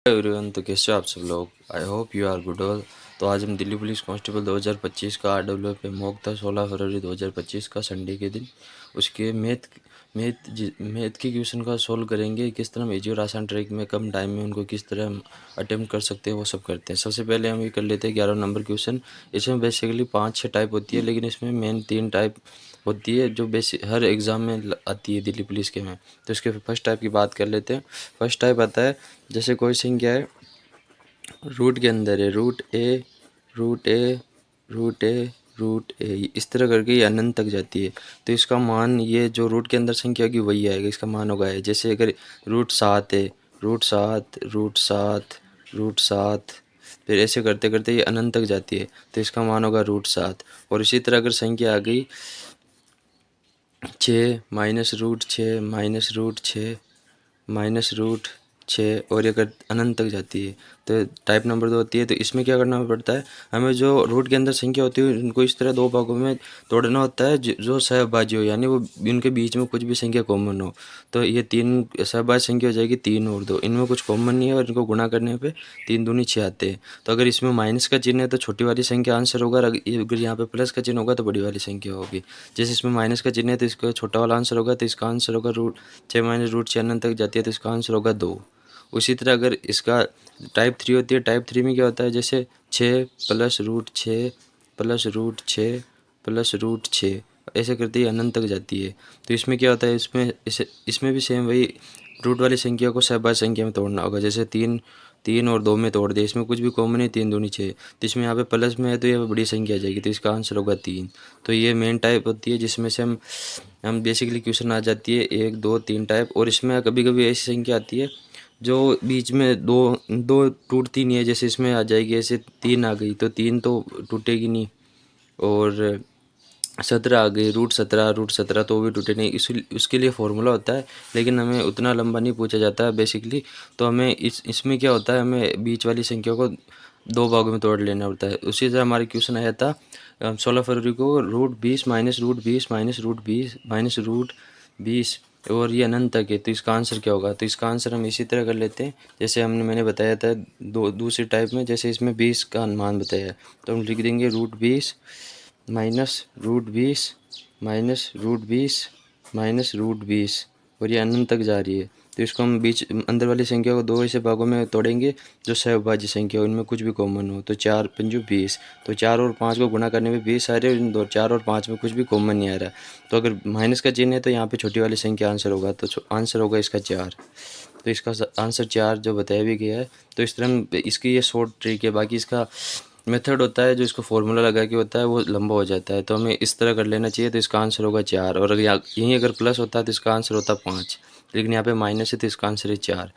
Everyone, तो कैसे हो आप सब लोग। I hope you are good all. तो आज हम दिल्ली पुलिस कांस्टेबल 2025 का RW पे मॉक था 16 फरवरी 2025 का संडे के दिन। उसके मैथ की क्वेश्चन का सॉल्व करेंगे। किस तरह हम इजी और आसान ट्रिक में कम टाइम में उनको किस तरह हम अटेम्प्ट कर सकते हैं वो सब करते हैं। सबसे पहले हम ये कर लेते हैं 11 नंबर क्वेश्चन। इसमें बेसिकली 5-6 टाइप होती है, लेकिन इसमें मेन 3 टाइप होती है जो बेसिक हर एग्ज़ाम में आती है दिल्ली पुलिस के में। तो इसके फर्स्ट टाइप की बात कर लेते हैं। फर्स्ट टाइप आता है, जैसे कोई संख्या है रूट के अंदर है, रूट ए रूट ए रूट ए रूट ए, इस तरह करके ये अनंत तक जाती है। तो इसका मान, ये जो रूट के अंदर संख्या होगी वही आएगा, इसका मान होगा है। जैसे अगर रूट 7 है, रूट 7 रूट 7 रूट 7, फिर ऐसे करते करते ये अनंत तक जाती है, तो इसका मान होगा रूट 7। और इसी तरह अगर संख्या आ गई 6 minus root 6 minus root 6 minus root 6, और ये अगर अनंत तक जाती है तो टाइप नंबर 2 होती है। तो इसमें क्या करना पड़ता है, हमें जो रूट के अंदर संख्या होती है उनको इस तरह 2 भागों में तोड़ना होता है जो सहभाज्य हो, यानी वो उनके बीच में कुछ भी संख्या कॉमन हो। तो ये 3 सहभाज्य संख्या हो जाएगी, 3 और 2, इनमें कुछ कॉमन नहीं है और इनको गुणा करने पे 3 दूनी 6 आते हैं। तो अगर इसमें माइनस का चिन्ह है तो छोटी वाली संख्या आंसर होगा, अगर यहाँ पे प्लस का चिन्ह होगा तो बड़ी वाली संख्या होगी। जैसे इसमें माइनस का चिन्ह है तो इसका छोटा वाला आंसर होगा, तो इसका आंसर होगा रूट 6 माइनस रूट 6 अनंत तक जाती है, तो इसका आंसर होगा 2। उसी तरह अगर इसका टाइप 3 होती है, टाइप 3 में क्या होता है, जैसे 6 plus root 6 plus root 6 plus root 6, ऐसे करते ही अनंत तक जाती है। तो इसमें क्या होता है, इसमें भी सेम वही रूट वाली संख्या को सहभाज्य संख्या में तोड़ना होगा। जैसे 3 और 2 में तोड़ दे, इसमें कुछ भी कॉमन है, 3 दूनी 6, तो इसमें यहाँ पे प्लस में है तो ये बड़ी संख्या आ जाएगी, तो इसका आंसर होगा 3। तो ये मेन टाइप होती है जिसमें से हम बेसिकली क्वेश्चन आ जाती है 1 2 3 टाइप। और इसमें कभी कभी ऐसी संख्या आती है जो बीच में दो दो टूटती नहीं है, जैसे इसमें आ जाएगी ऐसे 3 आ गई तो 3 तो टूटेगी नहीं। और 17 आ गई, रूट 17 तो वो भी टूटे नहीं। इस उसके लिए फॉर्मूला होता है, लेकिन हमें उतना लंबा नहीं पूछा जाता है बेसिकली। तो हमें इसमें क्या होता है, हमें बीच वाली संख्या को 2 भागों में तोड़ लेना पड़ता है। उसी तरह हमारे क्वेश्चन आया था 16 फरवरी को, root 20 minus root 20 minus root 20 minus root 20, और ये अनंत तक है, तो इसका आंसर क्या होगा। तो इसका आंसर हम इसी तरह कर लेते हैं जैसे मैंने बताया था दूसरी टाइप में। जैसे इसमें 20 का मान बताया, तो हम लिख देंगे root 20 minus root 20 minus root 20 minus root 20, और ये अनंत तक जा रही है। तो इसको हम बीच अंदर वाली संख्या को 2 ऐसे भागों में तोड़ेंगे जो सहभाज्य संख्या हो, इनमें कुछ भी कॉमन हो। तो 4 पंजू 20, तो 4 और 5 को गुणा करने में 20 आ रहे हैं, इन 4 और 5 में कुछ भी कॉमन नहीं आ रहा। तो अगर माइनस का चिन्ह है तो यहाँ पे छोटी वाली संख्या आंसर होगा, तो आंसर होगा इसका 4। तो इसका आंसर 4 जो बताया भी गया है। तो इस तरह इसकी ये शॉर्ट ट्रिक है। बाकी इसका मेथड होता है जो इसको फॉर्मूला लगा के होता है, वो लंबा हो जाता है, तो हमें इस तरह कर लेना चाहिए। तो इसका आंसर होगा 4, और अगर यहीं अगर प्लस होता है तो इसका आंसर होता 5, लेकिन यहाँ पे माइनस है तो इसका आंसर है 4।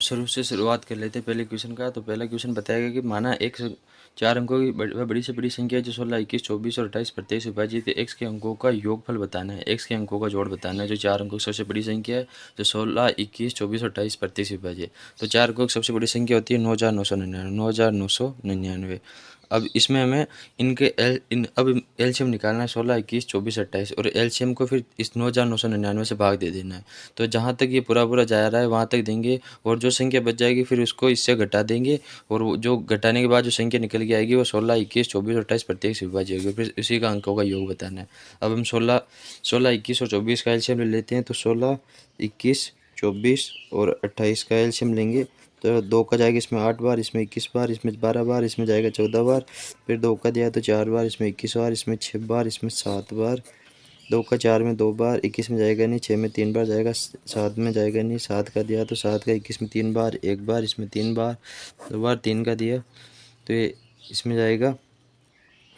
शुरू से शुरुआत कर लेते हैं पहले क्वेश्चन का। तो पहला क्वेश्चन बताया गया कि माना एक 4 अंकों की बड़ी से बड़ी संख्या जो 16 21 24 और 28 प्रत्येक से विभाजित है। एक्स के अंकों का योगफल बताना है, एक्स के अंकों का जोड़ बताना है। जो 4 अंकों की सबसे बड़ी संख्या है जो 16 21 24 और 28 प्रत्येक से विभाजित है। तो 4 अंकों की सबसे बड़ी संख्या होती है 9999। अब इसमें हमें अब एलसीएम निकालना है 16 21 24 28, और एलसीएम को फिर इस 9999 से भाग दे देना है। तो जहाँ तक ये पूरा पूरा जा रहा है वहाँ तक देंगे, और जो संख्या बच जाएगी फिर उसको इससे घटा देंगे, और जो घटाने के बाद जो संख्या निकल के आएगी वो 16 21 24 और 28 प्रत्येक से विभाज्य होगी। फिर इसी का अंकों का योग बताना है। अब हम 16 21 और 24 का एलसीएम ले लेते हैं। तो 16 21 24 और 28 का एलसीएम लेंगे, तो 2 का जाएगा इसमें 8 बार, इसमें 21 बार, इसमें 12 बार, इसमें जाएगा 14 बार। फिर 2 का दिया तो 4 बार, इसमें 21 बार, इसमें 6 बार, इसमें 7 बार। 2 का 4 में 2 बार, 21 में जाएगा नहीं, 6 में 3 बार जाएगा, 7 में जाएगा नहीं। 7 का दिया तो 7 का 21 में 3 बार, 1 बार, इसमें 3 बार, 2 बार। 3 का दिया तो ये इसमें जाएगा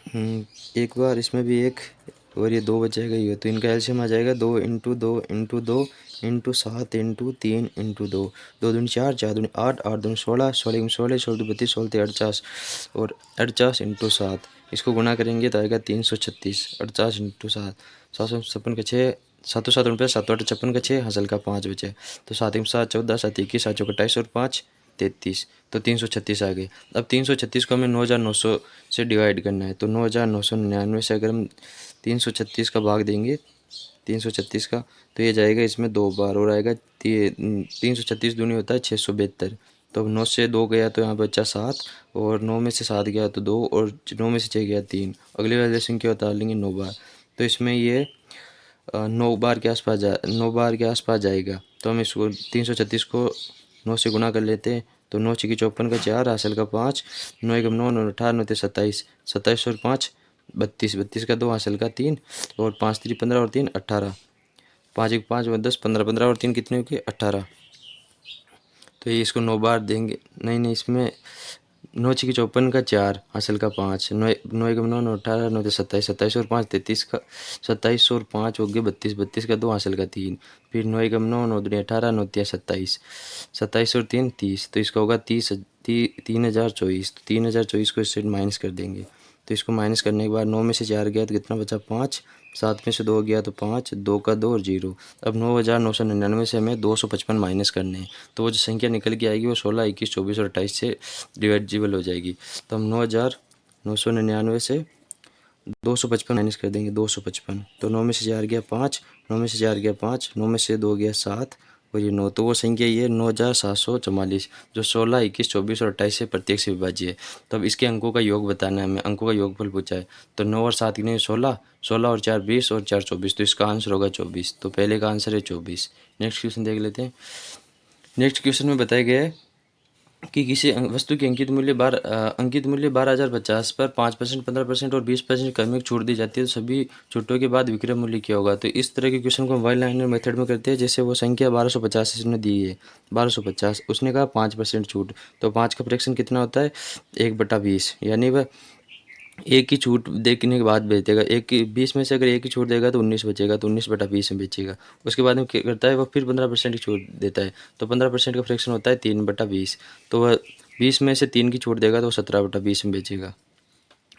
1 बार, इसमें भी 1, और ये 2 बच जाएगा ये। तो इनका एलसीएम आ जाएगा 2 into 2 into 2 into 7 into 3 into 2, 2 दूनी 4 4 दूनी 8 8 दूनी 16 16 में 16 16 2 32 16 48, और 48 इंटू 7 इसको गुणा करेंगे तो आएगा 336। 48 इंटू 7 756 का 6, 7 7 रुपये 7 8 56 का 6, हसल का 5 बचे। तो 7 7 14 7 21 7 चौका 28 और 5 33, तो 336 आ गए। अब 336 को हमें 9900 से डिवाइड करना है। तो 9999 से अगर हम 336 का भाग देंगे 336 का, तो ये जाएगा इसमें 2 बार और आएगा 336 दूनी होता है 672। तो अब 9 से 2 गया तो यहाँ बचा 7, और 9 में से 7 गया तो 2, और 9 में से 6 गया 3। अगली वाले संख्या उतार लेंगे 9 बार, तो इसमें ये 9 बार के आसपास 9 बार के आसपास जाएगा। तो हम इसको 336 को 9 से गुना कर लेते हैं, तो 9 छक्की 54 का 4, हासिल का 5, 9 एकम 9, 9 18, 9 27, 27 और 5 32, 32 का 2, हासिल का 3, और 5 3 15 और 3 18, 5 1 5 10 15, 15 और 3 कितने हो गए 18। तो ये इसको 9 बार देंगे, नहीं इसमें 9 छक्की 54 का 4, हासिल का 5, 9 9 एकम 9, 9 18, 9 27, 27 और 5 33 का 27 और 5 हो गए 32, 32 का 2, हासिल का 3, फिर 9 एकम 9, 9 दूनी 18, 9 तिया 27, 27 और 3 30, तो इसका होगा 3024। तो 3024 को इससे माइनस कर देंगे, तो इसको माइनस करने के बाद 9 में से 4 गया तो कितना बचा 5, 7 में से 2 गया तो 5, 2 का 2 और 0। अब 9999 से हमें 255 माइनस करने हैं, तो वो जो संख्या निकल के आएगी वो 16, 21, 24 और 28 से डिवाइजिबल हो जाएगी। तो हम 9999 से 255 माइनस कर देंगे, 255। तो 9 में से 4 गया 5, 9 में से 4 गया 5, 9 में से 2 गया 7 और ये 9, तो वो संख्या ये 9744, जो 16, 21, 24 और 28 से प्रत्येक से विभाज्य है। तो अब इसके अंकों का योग बताना है हमें, अंकों का योगफल पूछा है। तो 9 और 7 कितने 16, 16 और 4 20 और 4 24, तो इसका आंसर होगा 24। तो पहले का आंसर है 24। नेक्स्ट क्वेश्चन देख लेते हैं। नेक्स्ट क्वेश्चन में बताया गया है कि किसी वस्तु की अंकित मूल्य 12,050 पर 5%, 15% और 20% क्रमिक छूट दी जाती है, तो सभी छूटों के बाद विक्रय मूल्य क्या होगा। तो इस तरह के क्वेश्चन को हम वन लाइनर मेथड में करते हैं। जैसे वो संख्या 1250 इसने दी है, 1250, उसने कहा 5% छूट, तो 5 का फ्रैक्शन कितना होता है 1/20, यानी वह एक की छूट देखने के बाद बेच देगा। एक की 20 में से अगर एक ही छूट देगा तो 19 बचेगा, तो 19/20 में बेचेगा। उसके बाद में क्या करता है, वह फिर 15% की छूट देता है, तो 15% का फ्रैक्शन होता है 3/20, तो वह 20 में से 3 की छूट देगा तो 17/20 में बेचेगा।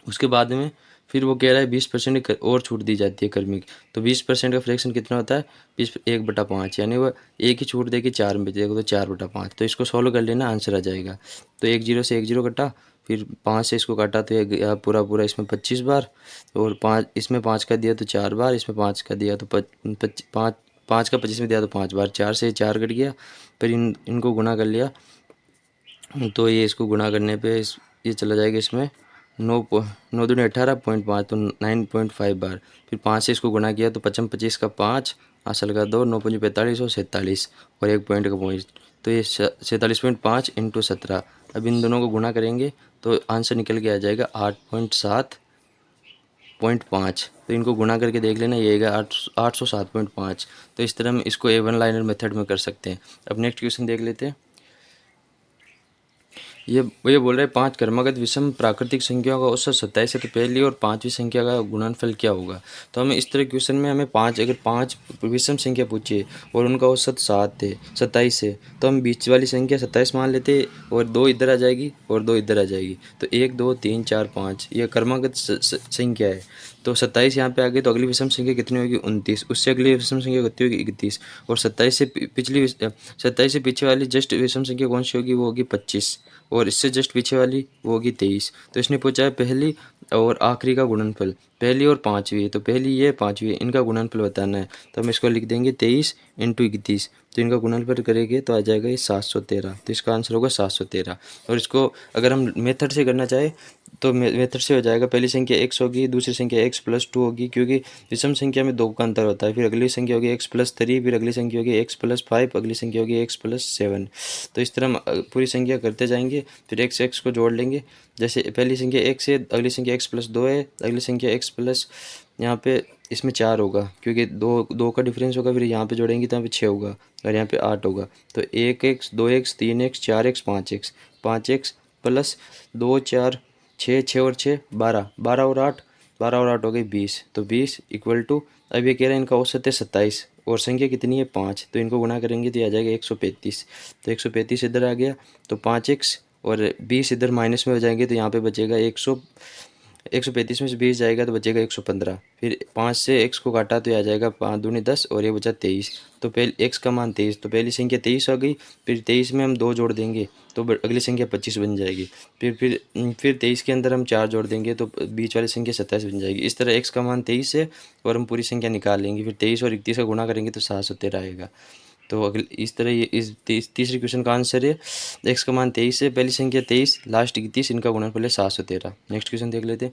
उसके बाद में फिर वो कह रहा है 20% और छूट दी जाती है क्रमिक, तो 20% का फ्रैक्शन कितना होता है 1/5, यानी वह एक ही छूट देके 4 में बेचेगा, तो 4/5। तो इसको सॉल्व कर लेना, आंसर आ जाएगा। तो 1 0 से 1 0 कटा, फिर 5 से इसको काटा तो ये पूरा पूरा इसमें 25 बार, और 5 इसमें 5 का दिया तो 4 बार, इसमें 5 का दिया तो 5 का 25 में दिया तो 5 बार, 4 से 4 कट गया, फिर इनको गुना कर लिया, तो ये इसको गुना करने पे ये चला जाएगा इसमें 9 दूनी 18.5, तो 9.5 बार, फिर 5 से इसको गुना किया तो 55, 25 का 5, हासिल का 2, 9 पंजे 45 और 47 और 1 पॉइंट का पॉइंट, तो ये 47.5 इंटू 17। अब इन दोनों को गुना करेंगे तो आंसर निकल के आ जाएगा 8.7.5। तो इनको गुना करके देख लेना, ये आएगा 807.5। तो इस तरह हम इसको A1 लाइनर मेथड में कर सकते हैं। अब नेक्स्ट क्वेश्चन देख लेते हैं। ये बोल रहे हैं 5 क्रमागत विषम प्राकृतिक संख्याओं का औसत 27 है, तो पहली और 5वीं संख्या का गुणनफल क्या होगा। तो हमें इस तरह क्वेश्चन में हमें 5 विषम संख्या पूछिए और उनका औसत 27 है, तो हम बीच वाली संख्या 27 मान लेते और 2 इधर आ जाएगी और 2 इधर आ जाएगी, तो 1 2 3 4 5 ये क्रमागत संख्या है। तो 27 यहाँ पे आ गई, तो अगली विषम संख्या कितनी होगी 29, उससे अगली विषम संख्या कितनी होगी 31, और 27 से पीछे वाली जस्ट विषम संख्या कौन सी होगी, वो होगी 25, और इससे जस्ट पीछे वाली वो होगी 23। तो इसने पूछा है पहली और आखिरी का गुणनफल, पहली और 5वीं है, तो पहली ये 5वीं, इनका गुणनफल बताना है। तो हम इसको लिख देंगे 23 इंटू 31, तो इनका गुणनफल करेंगे तो आ जाएगा ये 713, तो इसका आंसर होगा 713। और इसको अगर हम मेथड से करना चाहें तो मेथड से हो जाएगा, पहली संख्या x होगी, दूसरी संख्या x+2 होगी, क्योंकि विषम संख्या में 2 का अंतर होता है, फिर अगली संख्या होगी x+3, फिर अगली संख्या होगी x+5, अगली संख्या होगी x+7। तो इस तरह हम पूरी संख्या करते जाएंगे, फिर x को जोड़ लेंगे। जैसे पहली संख्या x है, अगली संख्या x+2 है, अगली संख्या x+ यहाँ पे इसमें 4 होगा, क्योंकि दो का डिफरेंस होगा, फिर यहाँ पे जोड़ेंगे तो यहाँ पे 6 होगा और यहाँ पे 8 होगा। तो 1x 2x 3x 4x 5x 5x plus 2 4 6 6 और 6 12 12 और 8 12 और 8 हो गई 20, तो 20 इक्वल टू, अब ये कह रहे हैं इनका औसत है 27 और संख्या कितनी है 5, तो इनको गुना करेंगे तो आ जाएगा 135। तो 135 इधर आ गया, तो 5x और 20 इधर माइनस में हो जाएंगे, तो यहाँ पे बचेगा 135 में से 20 जाएगा तो बचेगा 115। फिर 5 से x को काटा तो ये आ जाएगा 5 दूनी 10 और ये बचा 23। तो पहले x का मान 23, तो पहली संख्या 23 हो गई। फिर 23 में हम 2 जोड़ देंगे तो अगली संख्या 25 बन जाएगी। फिर 23 के अंदर हम 4 जोड़ देंगे तो बीच वाली संख्या 27 बन जाएगी। इस तरह x का मान 23 है और हम पूरी संख्या निकाल लेंगे। फिर 23 और 31 का गुणा करेंगे तो 713 आएगा। तो अगले इस तरह ये इस तीसरे क्वेश्चन का आंसर है x का मान 23 है, पहली संख्या 23, लास्ट 31, इनका गुणनफल है 713। नेक्स्ट क्वेश्चन देख लेते हैं।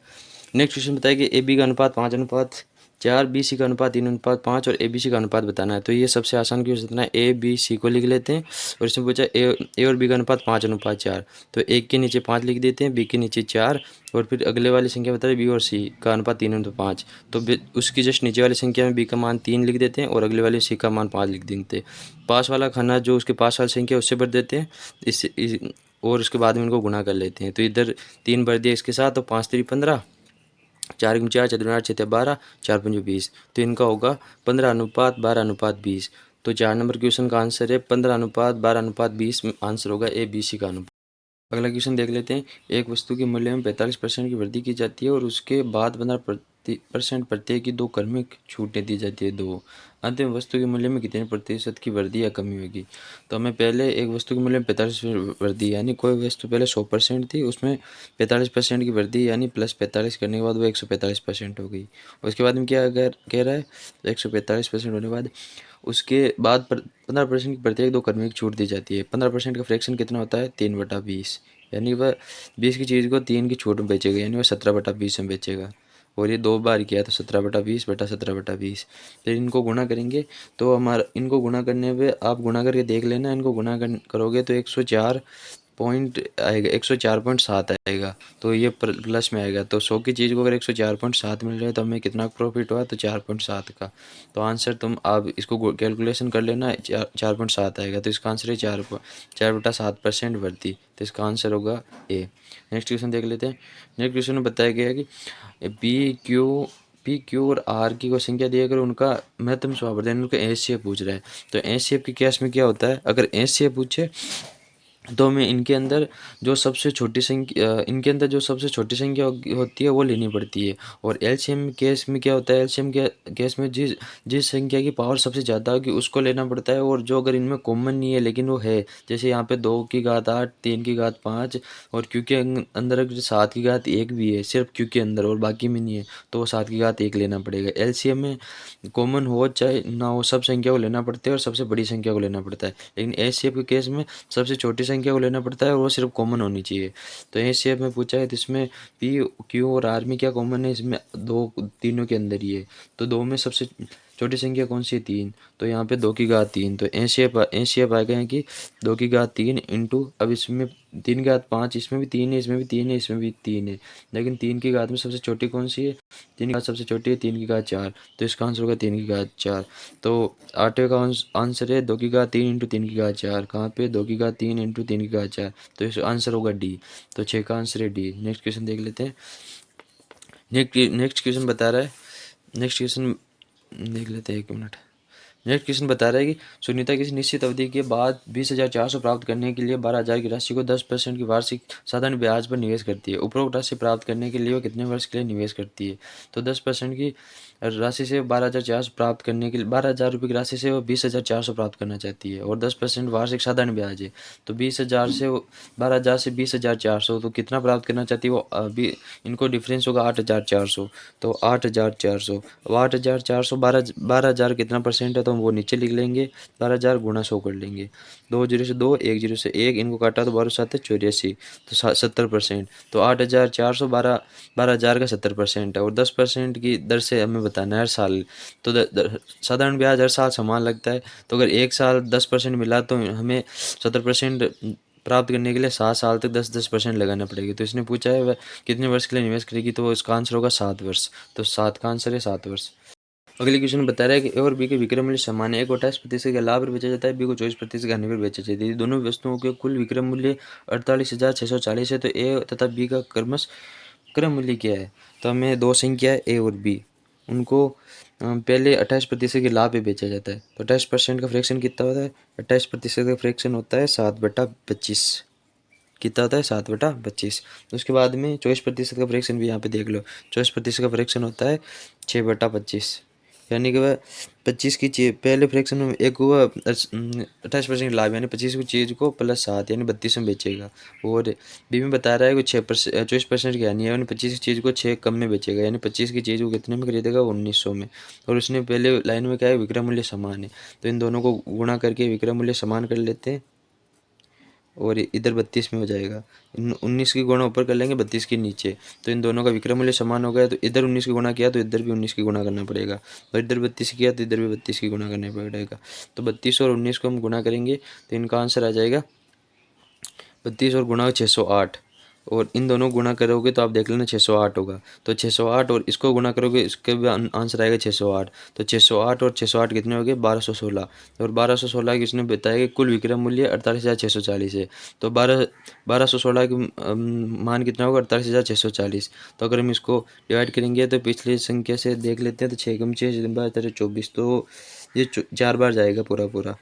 नेक्स्ट क्वेश्चन बताया कि ए बी का अनुपात 5:4, बी सी का अनुपात 3:5 और ए बी सी का अनुपात बताना है। तो ये सबसे आसान क्वेश्चन है, ए बी सी को लिख लेते हैं और इसमें पूछा ए और बी का अनुपात 5:4। तो एक के नीचे 5 लिख देते हैं, बी के नीचे 4 और फिर अगले वाली संख्या बता रहे बी और सी का अनुपात 3:5। तो उसकी जस्ट नीचे वाली संख्या में बी का मान 3 लिख देते हैं और अगले वाले सी का मान 5 लिख देते हैं। पास वाला खाना जो उसके पास वाली संख्या उससे भर देते हैं और उसके बाद में इनको गुणा कर लेते हैं। तो इधर 3 भर दिया इसके साथ, तो 5 3 15, 4 गुना 4, 4 8 6 12, 4 5 20। तो इनका होगा 15:12:20। तो 4 नंबर क्वेश्चन का आंसर है 15:12:20। आंसर होगा ए बी सी का अनुपात। अगला क्वेश्चन देख लेते हैं। एक वस्तु के मूल्य में 45% की वृद्धि की जाती है और उसके बाद 15% प्रत्यय की 2 क्रमिक छूटें दी जाती है। दो अंतिम वस्तु के मूल्य में कितने प्रतिशत की वृद्धि या कमी होगी। तो हमें पहले एक वस्तु के मूल्य में 45% वृद्धि, यानी कोई वस्तु पहले 100% थी, उसमें 45% की वृद्धि यानी प्लस 45 करने के बाद वो 145% हो गई। उसके बाद में क्या कह रहा है, 145% होने के बाद उसके बाद 15% की प्रत्येक 2 क्रमिक छूट दी जाती है। 15% का फ्रैक्शन कितना होता है, 3/20, यानी वह 20 की चीज़ को 3 की छूट में बेचेगा, यानी वह 17/20 में बेचेगा। और ये 2 बार किया तो 17/20/17/20। फिर इनको गुणा करेंगे तो हमारा, इनको गुणा करने पे आप गुणा करके देख लेना, इनको गुणा करोगे तो 104 पॉइंट आएगा, 104.7 आएगा। तो ये प्लस में आएगा। तो 100 की चीज़ को अगर 104.7 मिल रहा है तो हमें कितना प्रॉफिट हुआ, तो 4.7 का। तो आंसर तुम आप इसको कैलकुलेशन कर लेना, 4.7 आएगा। तो इसका आंसर है 4/7% वृद्धि। तो इसका आंसर होगा ए। नेक्स्ट क्वेश्चन देख लेते हैं। नेक्स्ट क्वेश्चन में बताया गया है कि पी क्यू और आर की कोई संख्या दी अगर उनका महत्तम स्वावर्धन उनका एस शेप पूछ रहा है। तो एस शेप के केस में क्या होता है, अगर एस शेप पूछे तो हमें इनके अंदर जो सबसे छोटी संख्या होती है वो लेनी पड़ती है। और एलसीएम केस में क्या होता है, एलसीएम के केस में जिस संख्या की पावर सबसे ज़्यादा होगी उसको लेना पड़ता है। और जो अगर इनमें कॉमन नहीं है लेकिन वो है, जैसे यहाँ पे 2 की घात 8, 3 की घात 5 और क्यू के अंदर अगर 7 की घात 1 भी है सिर्फ क्यू के अंदर और बाकी में नहीं है, तो वो 7 की घात 1 लेना पड़ेगा। एलसीएम में कॉमन हो चाहे ना हो, सब संख्या को लेना पड़ता है और सबसे बड़ी संख्या को लेना पड़ता है। लेकिन एच सी एफ के केस में सबसे छोटी संख्या को लेना पड़ता है और वो सिर्फ कॉमन होनी चाहिए। तो एच सी एफ में पूछा है तो इसमें पी क्यू और आर में क्या कॉमन है, इसमें दो, तीनों के अंदर ही है। तो दो में सबसे छोटी संख्या कौन सी है, 3। तो यहाँ पे 2 की घात 3। तो एच सी एफ आएगा है कि 2 की घात 3 इंटू, अब इसमें 3 की घात 5, इसमें भी 3 है, इसमें भी 3 है, इसमें भी 3 है। लेकिन 3 की घात में सबसे छोटी कौन सी है, 3 की घात सबसे छोटी है, 3 की घात 4। तो इसका आंसर होगा 3 की घात 4। तो 8वें का आंसर है 2 की घात 3 इंटू 3 की घात 4। कहाँ पे, 2 की घात 3 इंटू 3 की घात 4। तो इसका आंसर होगा डी। तो 6 का आंसर है डी। नेक्स्ट क्वेश्चन देख लेते हैं। नेक्स्ट क्वेश्चन बता रहा है, नेक्स्ट क्वेश्चन देख लेते हैं, 1 मिनट। नेक्स्ट क्वेश्चन बता रहा है कि सुनीता किसी निश्चित अवधि के बाद 20,400 प्राप्त करने के लिए 12,000 की राशि को 10% की वार्षिक साधारण ब्याज पर निवेश करती है। उपरोक्त राशि प्राप्त करने के लिए वो कितने वर्ष के लिए निवेश करती है। तो 10% की राशि से 12,400 प्राप्त करने के लिए, 12,000 रुपये की राशि से वो 20,400 प्राप्त करना चाहती है और 10% वार्षिक साधारण ब्याज है। तो 20,000 से 12,000 से 20,400, तो कितना प्राप्त करना चाहती है वो, अभी इनको डिफरेंस होगा 8,400। तो 8,400, अब 8,400 12,000 कितना परसेंट है, तो हम वो नीचे लिख लेंगे। 12,000 गुणा 100 कर लेंगे। 2 जीरो से 2, 1 जीरो से 1, इनको काटा तो 12 7 84, तो 70%। तो 8,400 12,000 का 70% है और 10% की दर से हमें बताना है हर साल। तो साधारण ब्याज हर साल समान लगता है। तो अगर एक साल 10% मिला तो हमें 70% प्राप्त करने के लिए 7 साल तक 10% लगाना पड़ेगा। तो इसने पूछा है वह कितने वर्ष के लिए निवेश करेगी, तो इसका आंसर होगा 7 वर्ष। तो 7 का आंसर है 7 वर्ष। अगले क्वेश्चन में बता रहा है कि ए और बी के विक्रय मूल्य समान है। ए को 28% के लाभ पर बेचा जाता है, बी को 24% के हानि पर बेचा जाता है। दोनों वस्तुओं के कुल विक्रय मूल्य 48,640 है। तो ए तथा बी का क्रम मूल्य क्या है। तो हमें दो संख्या है ए और बी, उनको पहले 28% के लाभ पे बेचा जाता है। तो 28% का फ्रैक्शन कितना होता है, 28% का फ्रैक्शन होता है 7/25। कितना होता है 7/25। उसके बाद में 24% का फ्रैक्शन भी यहाँ पे देख लो। 24% का फ्रैक्शन होता है 6/25, यानी कि वह 25 की चीज पहले फ्रैक्शन में एक हुआ 28% लाभ, यानी 25 की चीज़ को +7 यानी 32 में बेचेगा। और बी में बता रहा है कि 24% की हानि है, यानी 25 की चीज़ को 6 कम में बेचेगा, यानी 25 की चीज़ को कितने में खरीदेगा 1900 में। और उसने पहले लाइन में क्या है विक्रय मूल्य समान है, तो इन दोनों को गुणा करके विक्रय मूल्य समान कर लेते हैं और इधर 32 में हो जाएगा। 19 की गुणा ऊपर कर लेंगे 32 के नीचे, तो इन दोनों का विक्रय मूल्य समान हो गया, तो इधर 19 की गुणा किया तो इधर भी 19 की गुणा करना पड़ेगा, और इधर 32 किया तो इधर भी 32 की गुणा करना पड़ेगा। तो 32 और 19 को हम गुणा करेंगे तो इनका आंसर आ जाएगा 32 और गुणा 608, और इन दोनों गुणा करोगे तो आप देख लेना 608 होगा। तो 608 और इसको गुणा करोगे इसके भी आंसर आएगा 608। तो 608 और 608 कितने हो गए 1216, और 1216 की उसने बताया कि कुल विक्रय मूल्य 48,640 है। तो 1216 की मान कितना होगा 48,640। तो अगर हम इसको डिवाइड करेंगे तो पिछली संख्या से देख लेते हैं, तो 6 कम 6 24, तो ये 4 बार जाएगा पूरा पूरा।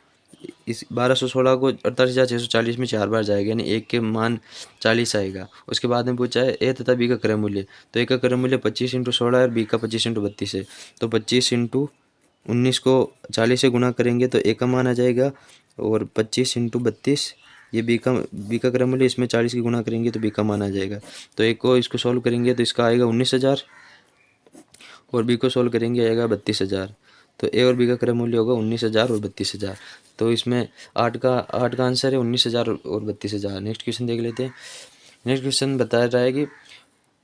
इस 1216 को 48,640 में 4 बार जाएगा, यानी एक के मान 40 आएगा। उसके बाद में पूछा है ए तथा बी का क्रय मूल्य, तो ए का क्रय मूल्य 25 × 16 है और बी का 25 × 32 है। तो 25 × 19 को 40 से गुणा करेंगे तो ए का मान आ जाएगा, और 25 × 32 ये बी का क्रय मूल्य, इसमें 40 की गुणा करेंगे तो बी का मान आ जाएगा। तो ए को इसको सॉल्व करेंगे तो इसका आएगा 19,000, और बी को सोल्व करेंगे आएगा 32,000। तो ए और बी का क्रय मूल्य होगा 19,000 और 32,000। तो इसमें 8 का आंसर है 19,000 और 32,000। नेक्स्ट क्वेश्चन देख लेते हैं। नेक्स्ट क्वेश्चन बता रहा है कि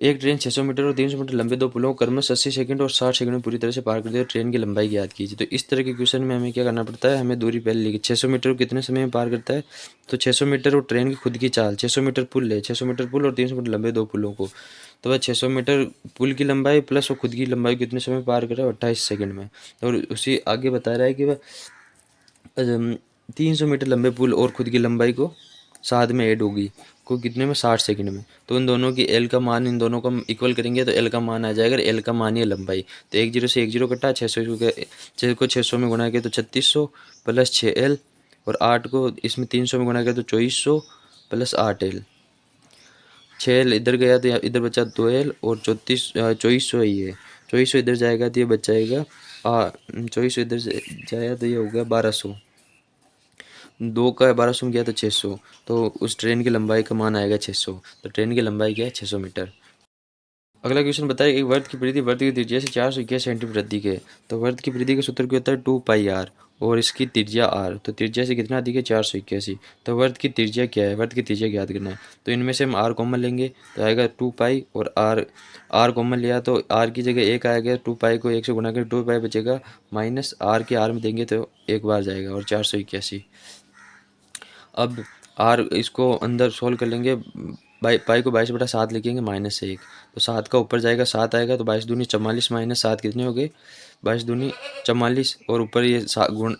एक ट्रेन 600 मीटर और 300 मीटर लंबे 2 पुलों को क्रमशः 80 सेकंड और 60 सेकंड में पूरी तरह से पार करते हुए ट्रेन की लंबाई ज्ञात कीजिए। तो इस तरह के क्वेश्चन में हमें क्या करना पड़ता है, हमें दूरी पहले लिखी 600 मीटर को कितने समय में पार करता है, तो 600 मीटर और ट्रेन की खुद की चाल 600 मीटर पुल है, 600 मीटर पुल और 300 मीटर लंबे 2 पुलों को, तो वह 600 मीटर पुल की लंबाई प्लस वो खुद की लंबाई कितने समय में पार कर रहा है 28 सेकंड में। और उसी आगे बता रहा है कि वह 300 मीटर लंबे पुल और खुद की लंबाई को साथ में ऐड होगी को कितने में 60 सेकंड में। तो इन दोनों की एल का मान इन दोनों को हम इक्वल करेंगे तो एल का मान आ जाएगा, एल का मान ही है लंबाई। तो 10 से 10 कटा 600 को 600 में गुणा किया तो 3600 प्लस 6L, और 8 को इसमें 300 में गुणा किया तो 2400 प्लस 8L। 6L इधर गया तो इधर बचा 2L, और 2400 ही है, 2400 इधर जाएगा तो ये बचाएगा 2400 इधर जाएगा तो ये हो गया 1200। 2 का 1200 में गया तो 600, तो उस ट्रेन की लंबाई का मान आएगा 600। तो ट्रेन की लंबाई क्या है 600 मीटर। अगला क्वेश्चन बताइए एक वृत्त की परिधि वृत्त की त्रिज्या से 421 सेंटीमीटर अधिक है। तो वृत्त की परिधि का सूत्र क्या होता है 2πr, और इसकी त्रिज्या r, तो त्रिज्या से कितना अधिक है 481। तो वृत्त की त्रिज्या क्या है, वृत्त की त्रिज्या ज्ञात करना है। तो इनमें से हम r कॉमन लेंगे तो आएगा 2π, और r कॉमन लिया तो r की जगह 1 आएगा, 2π को 1 से गुणा कर 2π बचेगा, माइनस r के r में देंगे तो एक बार जाएगा, और 481। अब आर इसको अंदर सोल्व कर लेंगे, पाई को 22/7 लिखेंगे -1, तो 7 का ऊपर जाएगा 7 आएगा, तो 22 दूनी 44 माइनस 7 कितने हो गए 22 दूनी 44, और ऊपर ये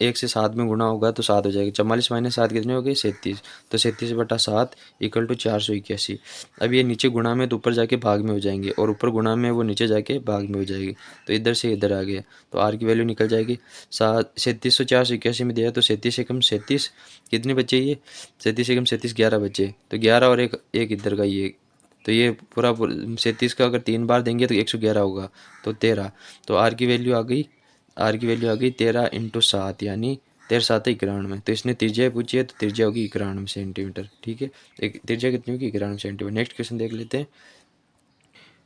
1 से 7 में गुणा होगा तो 7 हो जाएगा, 44 माइनस 7 कितने हो गए 37, तो 37/7 इक्वल टू 481। अब ये नीचे गुणा में तो ऊपर जाके भाग में हो जाएंगे, और ऊपर गुणा में वो नीचे जाके भाग में हो जाएगी, तो इधर से इधर आ गया, तो आर की वैल्यू निकल जाएगी 3700 481 में दिया तो 37 से कम 37 कितने बचे, ये 37 से कम 37 11 बचे, तो 11 और एक इधर का ये, तो ये पूरा 37 का अगर 3 बार देंगे तो 111 होगा, तो 13। तो आर की वैल्यू आ गई 13 × 7, यानी 13 7 91। तो इसने त्रिज्या पूछी है तो त्रिज्या होगी 91 सेंटीमीटर। ठीक है, एक त्रिज्या कितनी होगी 91 सेंटीमीटर। नेक्स्ट क्वेश्चन देख लेते हैं।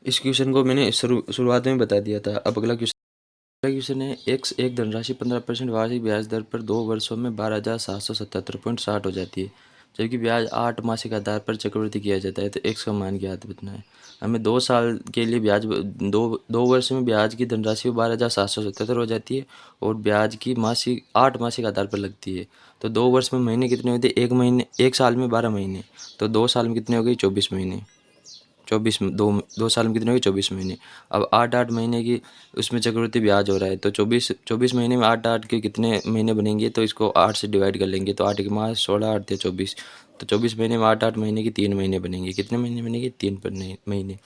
इस क्वेश्चन को मैंने शुरुआत में बता दिया था। अब अगला क्वेश्चन है x एक धनराशि 15% वार्षिक ब्याज दर पर 2 वर्षों में 12,777.60 हो जाती है, जबकि ब्याज 8 मासिक आधार पर चक्रवृद्धि किया जाता है। तो x का मान ज्ञात बताना है हमें। 2 साल के लिए ब्याज दो वर्ष में ब्याज की धनराशि 12,777 हो जाती है, और ब्याज की 8 मासिक आधार पर लगती है। तो 2 वर्ष में महीने कितने होते हैं, एक साल में 12 महीने, तो 2 साल में कितने हो गए 24 महीने, 2 साल में कितने हो गए 24 महीने। अब 8 महीने की उसमें चक्रवृद्धि ब्याज हो रहा है, तो 24 महीने में 8 के कितने महीने बनेंगे, तो इसको 8 से डिवाइड कर लेंगे, तो 8 के मास 16 8 × 24, तो 24 महीने में 8 महीने की 3 महीने बनेंगे। कितने महीने बनेंगे 3 महीने।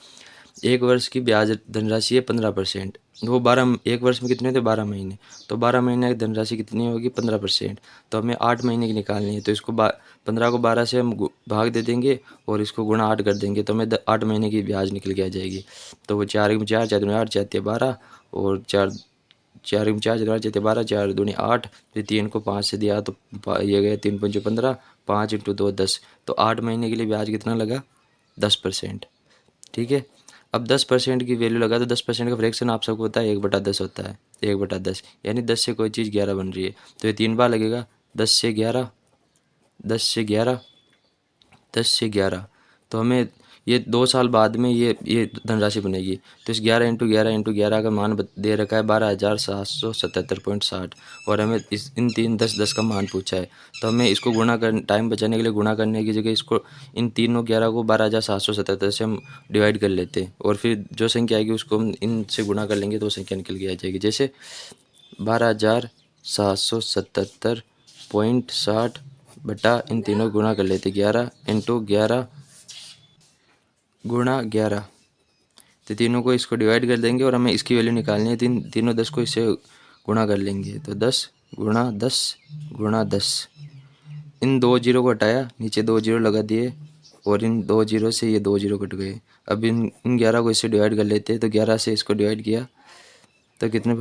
एक वर्ष की ब्याज धनराशि है 15%। वो 12 एक वर्ष में कितने थे 12 महीने, तो 12 महीने की धनराशि कितनी होगी 15%। तो हमें 8 महीने की निकालनी है, तो इसको 15 को 12 से हम भाग दे देंगे और इसको गुणा 8 कर देंगे, तो हमें 8 महीने की ब्याज निकल के आ जाएगी। तो वो 4 में 4, 4 दूनी 8, 4 12 और 4 4 में 4, 4 4 12, 4 दूनी 8, फिर 3 को 5 से दिया तो ये गया 3 5 15, 5 × 2 10। तो 8 महीने के लिए ब्याज कितना लगा 10%। ठीक है, अब 10% की वैल्यू लगा तो 10% का फ्रैक्शन आप सबको पता है 1/10 होता है, 1/10 यानी 10 से कोई चीज़ 11 बन रही है, तो ये 3 बार लगेगा 10 से 11, 10 से 11, 10 से 11। तो हमें ये 2 साल बाद में ये धनराशि बनेगी। तो इस 11 × 11 × 11 का मान दे रखा है 12,777.60 और हमें इस इन 3 10 10 का मान पूछा है। तो हमें इसको गुणा कर टाइम बचाने के लिए गुणा करने की जगह इसको इन तीनों 11 को 12,777 से हम डिवाइड कर लेते हैं और फिर जो संख्या आएगी उसको हम इनसे गुणा कर लेंगे तो वो संख्या निकल के आ जाएगी। जैसे 12,777.60 बटा इन तीनों गुणा कर लेते 11 × 11 गुणा 11। तो तीनों को इसको डिवाइड कर देंगे और हमें इसकी वैल्यू निकालनी है। तीनों 10 को इससे गुणा कर लेंगे तो 10 × 10 × 10। इन 2 जीरो को हटाया, नीचे 2 जीरो लगा दिए और इन 2 जीरो से ये 2 जीरो कट गए। अब इन 11 को इससे डिवाइड कर लेते हैं, तो 11 से इसको डिवाइड किया तो कितने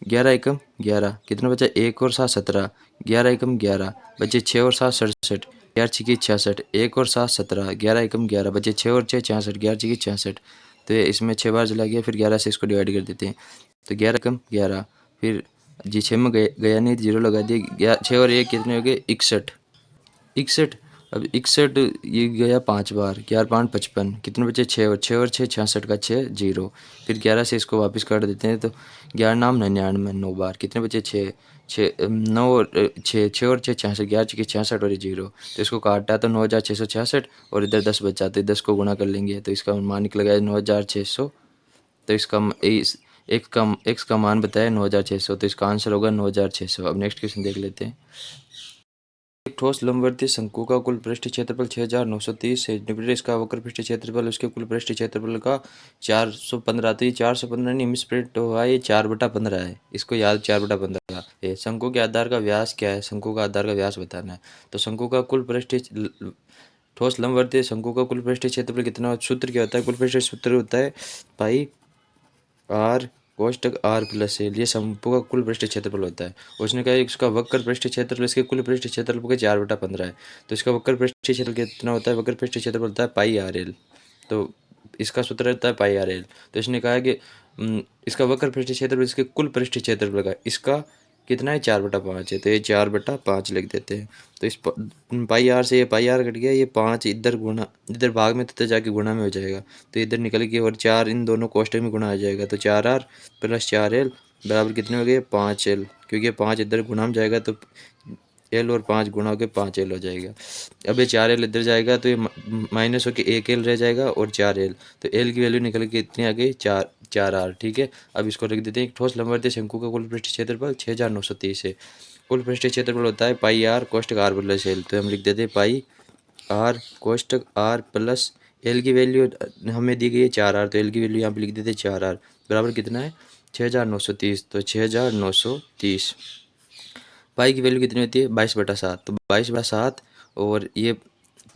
11 एकम 11, कितना बचा 1 और 7 17, 11 एकम 11 बचे 6 और 7 67, 11 छिकी 66, 1 और 7 17, 11 एकम 11 बचे 6 और 6 66, 11 छिकी 66। तो ये इसमें 6 बार चला गया, फिर 11 से इसको डिवाइड कर देते हैं तो 11 एकम 11, फिर जी 6 में गया नहीं, जीरो लगा दिए, 6 और 1 कितने हो गए 61, 61। अब 61 ये गया 5 बार, 11 5 55, कितने बचे 6 और 6 66 का 6 जीरो, फिर 11 से इसको वापस काट देते हैं तो 11 नाम 99, 9 बार, कितने बचे 6 6 9 और 6 6 और 6 66, 11 छिके 66 और ये जीरो, तो इसको काटा तो 9,666 और इधर 10 बचा तो 10 को गुणा कर लेंगे तो इसका मान निकलेगा 9,600। तो इसका एक्स का मान बताया 9,600, तो इसका आंसर होगा 9,600। अब नेक्स्ट क्वेश्चन देख लेते हैं। एक ठोस लंबवर्ती शंकु का कुल पृष्ठ क्षेत्रफल 6,930 सेंटीमीटर, इसका वक्र पृष्ठ क्षेत्रफल उसके कुल पृष्ठ क्षेत्रफल का 415। तो ये 415 नहीं मिस प्रिंट हुआ है, ये 4/15 है, इसको याद 4/15 है। शंकु के आधार का व्यास क्या है, शंकु का आधार का व्यास बताना है। तो शंकु का कुल पृष्ठ ठोस लंबवर्ती शंकु का कुल पृष्ठ क्षेत्रफल कितना, सूत्र क्या होता है, कुल पृष्ठ सूत्र होता है पाई आर कोष्टक आर प्लस एल, ये शंकु का कुल पृष्ठ क्षेत्रफल होता है। उसने कहा इसका वक्र पृष्ठ क्षेत्रफल इसके कुल पृष्ठ क्षेत्रफल के 4/15 है, तो इसका वक्र पृष्ठ क्षेत्रफल कितना होता है, वक्र पृष्ठ क्षेत्रफल होता है पाई आर एल। तो इसका सूत्र रहता है पाई आर एल। तो इसने कहा कि इसका वक्र पृष्ठ क्षेत्रफल इसके कुल पृष्ठ क्षेत्रफल का इसका कितना है 4/5 है, तो ये 4/5 लिख देते हैं। तो इस पाई आर से ये पाई आर कट गया, ये 5 इधर गुणा इधर भाग में तो जाके गुणा में हो जाएगा, तो इधर निकल गया और 4 इन दोनों कोष्टक में गुणा आ जाएगा, तो 4r + 4l बराबर कितने हो गए 5l, क्योंकि 5 इधर गुणा में जाएगा तो l और 5 गुणा होकर 5l हो जाएगा। अब ये 4l इधर जाएगा तो ये माइनस होकर 1l रह जाएगा और 4l, तो l की वैल्यू निकल के इतनी आ गई 4r। ठीक है, अब इसको रख देते हैं। एक ठोस लंबवर्ती शंकु का कुल पृष्ठ क्षेत्रफल 6,930 है, कुल पृष्ठ क्षेत्रफल होता है पाई आर कोष्टक आर प्लस एल, तो हम लिख देते हैं पाई आर कोष्टक आर प्लस एल की वैल्यू हमें दी गई है 4r, तो एल की वैल्यू यहाँ पे लिख देते हैं 4r बराबर कितना है 6,930, तो 6,930। पाई की वैल्यू कितनी होती है 22/7, तो 22/7 और ये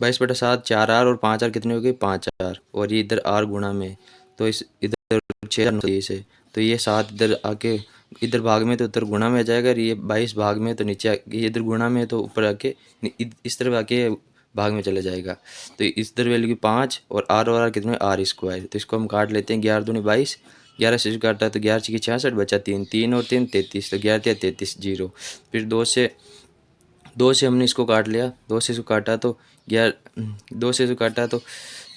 22/7 4r और 5r कितने हो गए 5r और ये इधर r गुणा में, तो इस इधर 6,930 है, तो ये 7 इधर आके इधर भाग में तो उधर गुणा में आ जाएगा, ये 22 भाग में तो नीचे ये इधर गुणा में तो ऊपर आके इस तरफ आके भाग में चला जाएगा। तो इस इधर वैल्यू की 5 और r कितने r², तो इसको हम काट लेते हैं 11 दूनी 22, 11 से काटा तो 11 छिकी 66 बचा 3, 3 और 3 33, तो 11 × 33 जीरो। फिर 2 से हमने इसको काट लिया, 2 से इसको काटा तो 2 से इसको काटा तो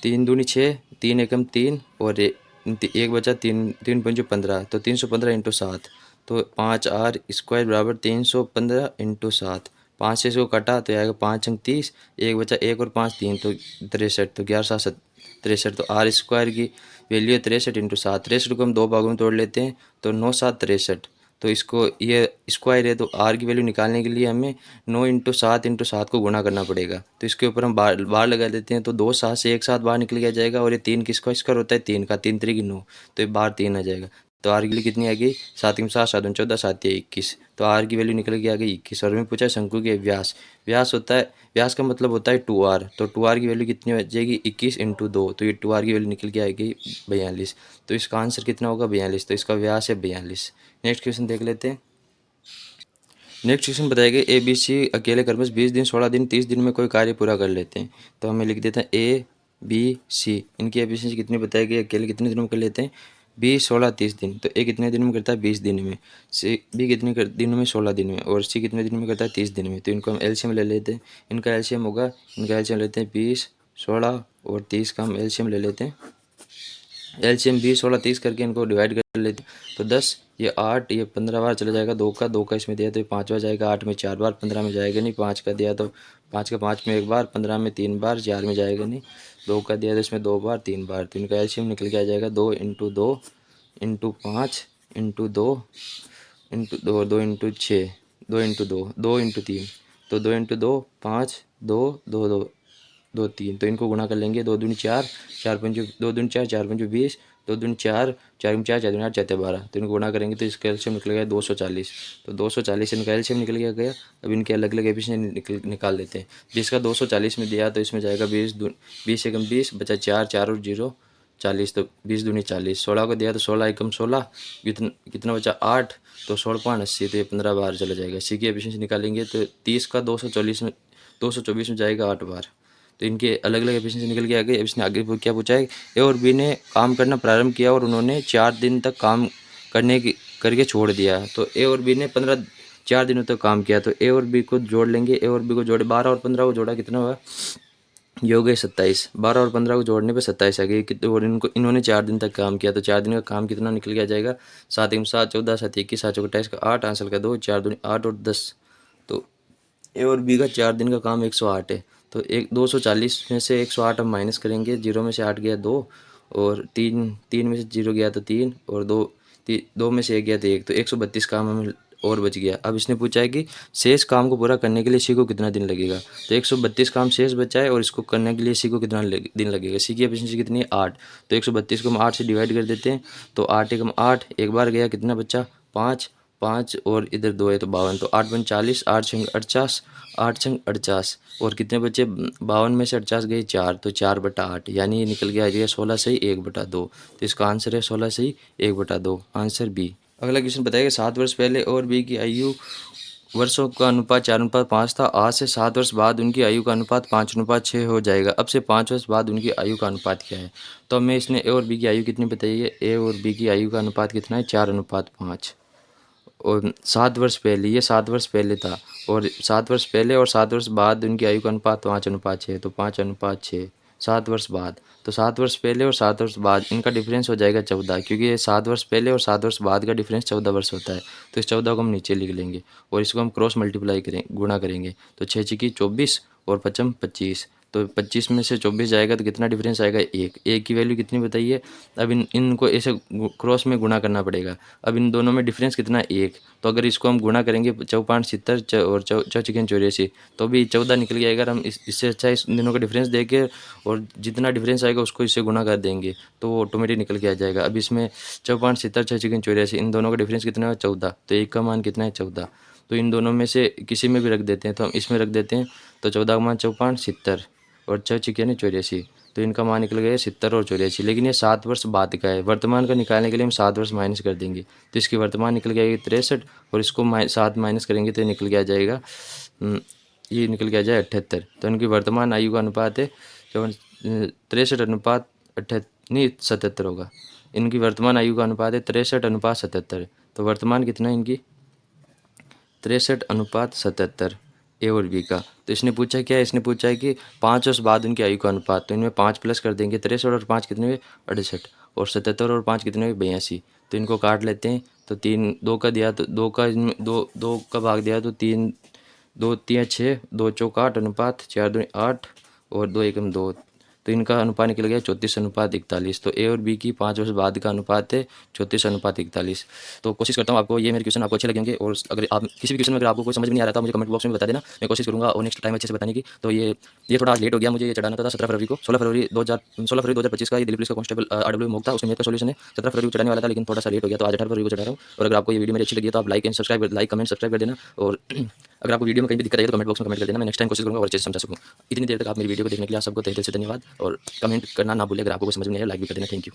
3 दूनी 6, 3 एकम 3 और एक बचा 3 3 पंचो 15, तो 315 × 7, तो 5r² बराबर 315 × 7। 5 से इसको काटा तो आएगा 5 अंक 30, एक बचा 1 और 5 3, तो 63, तो 11 7 63, तो r² की वैल्यू है 63 × 7। 63 को हम 2 भागों में तोड़ लेते हैं तो 9 7 63, तो इसको ये स्क्वायर है, तो आर की वैल्यू निकालने के लिए हमें 9 × 7 × 7 को गुणा करना पड़ेगा। तो इसके ऊपर हम बार लगा देते हैं, तो 2 7 से एक साथ बाहर निकल गया जाएगा, और ये 3 किसका स्क्वायर होता है, 3 का, 3 3 9, तो ये बाहर 3 आ जाएगा। तो आर की वैल्यू कितनी आ गई, 7 × 7 7 14 7 21, तो आर की वैल्यू निकल के आ गई 21। और हमें पूछा शंकु के व्यास, व्यास होता है, व्यास का मतलब होता है 2r, तो 2r की वैल्यू कितनी हो जाएगी, 21 × 2, तो ये 2r की वैल्यू निकल के आ गई 42। तो इसका आंसर कितना होगा, 42, तो इसका व्यास है 42। नेक्स्ट क्वेश्चन देख लेते हैं। नेक्स्ट क्वेश्चन बताएगा ए बी सी अकेले कर्मश 20 दिन 16 दिन 30 दिन में कोई कार्य पूरा कर लेते हैं। तो हमें लिख देते हैं ए बी सी, इनकी एफिशिएंसी कितनी बताएगी, अकेले कितने दिनों में कर लेते हैं, 20 16 30 दिन, तो ए कितने दिन में करता है, 20 दिन में, सी बी कितने दिनों में, 16 दिन में, और सी कितने दिन में करता है, 30 दिन में। तो इनको हम एलसीएम ले लेते हैं, इनका एलसीएम होगा, इनका एलसीएम लेते हैं 20 16 और 30 का हम एलसीएम ले लेते हैं। एलसीएम 20 16 30 करके इनको डिवाइड कर लेते हैं, तो 10 ये 8 ये 15 बार चला जाएगा, 2 का इसमें दिया तो ये 5 बार जाएगा, 8 में 4 बार, 15 में जाएगा नहीं, 5 का दिया तो 5 का 5 में 1 बार, 15 में 3 बार, 4 में जाएगा नहीं, 2 का दिया तो इसमें 2 बार 3 बार, तो इनका एलसीएम निकल के आ जाएगा 2 × 2 × 5 × 2 × 2 2 × 6 2 × 2 2 × 3, तो 2 × 2 5 2 2 2 2 3, तो इनको गुणा कर लेंगे, 2 दूनी 4 4 पंचो 2 दूनी 4 4 पंचो 20, 2 दूनी 4 4 में 4 4 दूनी 8 4 12, तो इनको गुणा करेंगे तो इसका एलसीएम निकल गया 240। तो 240 इनका एलसीएम निकल गया। अब इनके अलग अलग एफिशिएंसी निकाल लेते हैं। जिसका 240 में दिया तो इसमें जाएगा 20 एकम 20 बचा 4 4 और 0 40, तो 20 दूनी 40, 16 को दिया तो 16 एकम 16 कितना बचा 8, तो 16 5 80, तो ये 15 बार चला जाएगा। इसी की एफिशिएंसी निकालेंगे तो 30 का 224 में जाएगा 8 बार। तो इनके अलग अलग एफिशिएंसी निकल के आ गई। अब इसने आगे क्या पूछा है, ए और बी ने काम करना प्रारंभ किया और उन्होंने 4 दिन तक काम करके छोड़ दिया। तो ए और बी ने 4 दिनों तक काम किया, तो ए और बी को जोड़ लेंगे, ए और बी को जोड़े 12 और 15 को जोड़ा कितना हुआ, ये हो गए 27, 12 और 15 को जोड़ने पे 27 आ गई। और इन्होंने 4 दिन तक काम किया, तो 4 दिन का काम कितना निकल के आ जाएगा, 7 × 7 14 7 21 7 चौक 28 का 8 आंसर का 2 4 दूनी 8 और 10, तो ए और बी का 4 दिन का काम 108 है। तो 240 में से 108 हम माइनस करेंगे, 0 में से 8 गया 2 और 3 में से 0 गया तो 3 और 2 में से 1 गया तो 1, तो 132 काम हमें और बच गया। अब इसने पूछा है कि शेष काम को पूरा करने के लिए इसी को कितना दिन लगेगा। तो 132 काम शेष बचा है और इसको करने के लिए इसी को कितना दिन लगेगा। इसी की एफिशिएंसी कितनी है 8, तो 132 को हम 8 से डिवाइड कर देते हैं, तो 8 एकम 8 एक बार गया, कितना बचा 5 5 और इधर 2 है तो 52, तो 8 × 40 8 × 48 8 × 48 और कितने बचे 52 में से 48 गए 4, तो 4/8, यानी ये निकल गया 16 सही 1/2, तो इसका आंसर है 16 सही 1/2, आंसर बी। अगला क्वेश्चन बताएगा 7 वर्ष पहले और बी की आयु वर्षों का अनुपात 4:5 था, आज से 7 वर्ष बाद उनकी आयु का अनुपात 5:6 हो जाएगा। अब से 5 वर्ष बाद उनकी आयु का अनुपात क्या है। तो हमें इसने ए और बी की आयु कितनी बताई है, ए और बी की आयु का अनुपात कितना है 4:5, और 7 वर्ष पहले, ये 7 वर्ष पहले था, और 7 वर्ष पहले और 7 वर्ष बाद उनकी आयु का अनुपात 5:6, तो 5:6 7 वर्ष बाद, तो 7 वर्ष पहले और 7 वर्ष बाद इनका डिफरेंस हो जाएगा 14, क्योंकि ये 7 वर्ष पहले और 7 वर्ष बाद का डिफरेंस 14 वर्ष होता है। तो इस 14 को हम नीचे लिख लेंगे और इसको हम क्रॉस मल्टीप्लाई गुणा करेंगे, तो 6 × 24 और 5 25, तो 25 में से 24 जाएगा तो कितना डिफरेंस आएगा 1, एक की वैल्यू कितनी बताइए। अब इनको ऐसे क्रॉस में गुणा करना पड़ेगा। अब इन दोनों में डिफरेंस कितना 1, तो अगर इसको हम गुणा करेंगे 4×5 और 4×4 तो भी 14 निकल गया। अगर हम इससे अच्छा इस दोनों का डिफरेंस देके और जितना डिफरेंस आएगा उसको इससे गुणा कर देंगे तो वो ऑटोमेटिक निकल के आ जाएगा। अब इसमें 4×5 6×84 इन दोनों का डिफरेंस कितना है 14, तो 1 का मान कितना है 14, तो इन दोनों में से किसी में भी रख देते हैं, तो हम इसमें रख देते हैं, तो 14 का मान 4×5 और 6×84, तो इनका मान निकल गया 70 और 84। लेकिन ये 7 वर्ष बाद का है, वर्तमान का निकालने के लिए हम 7 वर्ष माइनस कर देंगे, तो इसकी वर्तमान निकल गया 63 और इसको 7 माइनस करेंगे तो निकल के आ जाएगा ये निकल के आ जाए 78। तो इनकी वर्तमान आयु का अनुपात है 63:78 नहीं 77 होगा। इनकी वर्तमान आयु का अनुपात है 63:77, तो वर्तमान कितना है इनकी 63:77 ए और बी का। तो इसने पूछा क्या है, इसने पूछा है कि 5 वर्ष बाद उनकी आयु का अनुपात, तो इनमें 5 प्लस कर देंगे, 63 और 5 कितने हुए 68 और 77 और 5 कितने हुए 82, तो इनको काट लेते हैं। तो 3 2 का दिया तो 2 का 2 का भाग दिया तो 3 2 3 6 2 चौक 8 अनुपात 4 2 8 और 2 एकम 2, तो इनका अनुपात निकल गया 34:41। तो ए और बी की 5 वर्ष बाद का अनुपात है 34:41। तो कोशिश करता हूँ आपको ये मेरे क्वेश्चन आपको अच्छे लगेंगे, और अगर आप किसी भी क्वेश्चन में अगर आपको कोई समझ में नहीं आ रहा था मुझे कमेंट बॉक्स में बता देना, मैं कोशिश करूँगा और नेक्स्ट टाइम अच्छे से बताने की। तो ये थोड़ा लेट हो गया, मुझे ये चढ़ाना था 17 फरवरी को, 16 फरवरी 2025 का ये दिल्ली पुलिस का कांस्टेबल RW मॉक था, उसमें मेरा सोल्यूशन है 17 फरवरी को चढ़ाने वाला था, लेकिन थोड़ा सा लेट हो गया, तो आज 18 फरवरी को चढ़ा रहा हूँ। और अगर आपको ये वीडियो मेरी अच्छी लगी है तो आप लाइक कमेंट सब्सक्राइब कर देना, और अगर आपको वीडियो में कहीं भी दिक्कत आई तो कमेंट बॉक्स में कमेंट कर देना, मैं नेक्स्ट टाइम कोशिश करूँगा और अच्छे से समझा सकूँ। इतनी देर तक आप मेरी वीडियो को देखने के लिए आप सबको तहे दिल से धन्यवाद, और कमेंट करना ना भूलें, अगर आपको कुछ समझ में नहीं आया लाइक भी कर देना। Thank you.